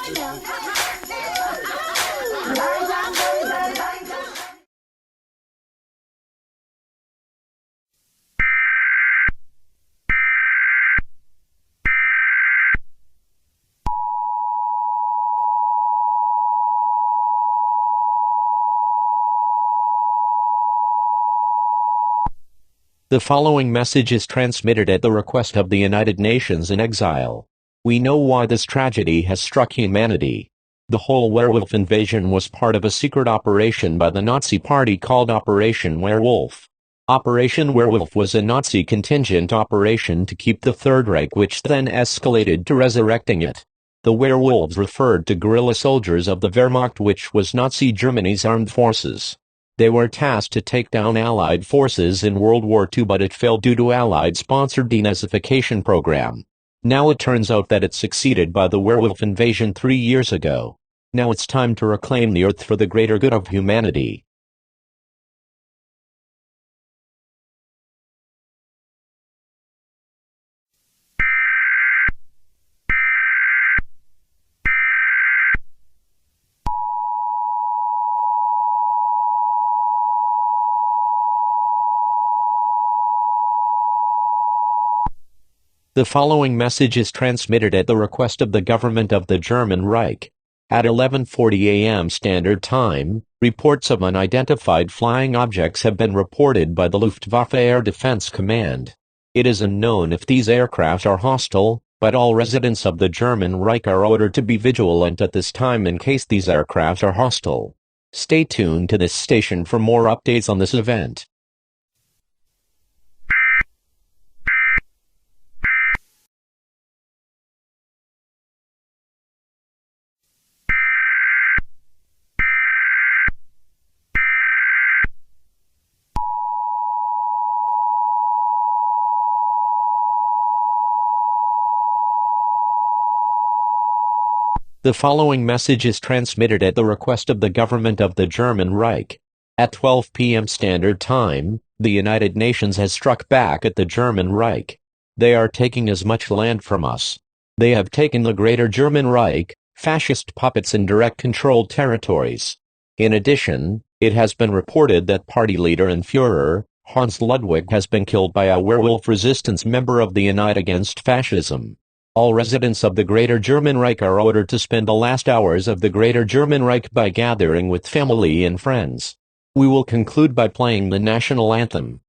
The following message is transmitted at the request of the United Nations in exile. We know why this tragedy has struck humanity. The whole werewolf invasion was part of a secret operation by the Nazi Party called Operation Werewolf. Operation Werewolf was a Nazi contingent operation to keep the Third Reich, which then escalated to resurrecting it. The werewolves referred to guerrilla soldiers of the Wehrmacht, which was Nazi Germany's armed forces. They were tasked to take down Allied forces in World War II, but it failed due to Allied-sponsored denazification program. Now it turns out that it succeeded by the werewolf invasion 3 years ago. Now it's time to reclaim the earth for the greater good of humanity. The following message is transmitted at the request of the government of the German Reich. At 11:40 a.m. Standard Time, reports of unidentified flying objects have been reported by the Luftwaffe Air Defense Command. It is unknown if these aircraft are hostile, but all residents of the German Reich are ordered to be vigilant at this time in case these aircraft are hostile. Stay tuned to this station for more updates on this event. The following message is transmitted at the request of the government of the German Reich. At 12 p.m. Standard Time, the United Nations has struck back at the German Reich. They are taking as much land from us. They have taken the Greater German Reich, fascist puppets in direct controlled territories. In addition, it has been reported that party leader and Führer, Hans Ludwig, has been killed by a werewolf resistance member of the Unite Against Fascism. All residents of the Greater German Reich are ordered to spend the last hours of the Greater German Reich by gathering with family and friends. We will conclude by playing the national anthem.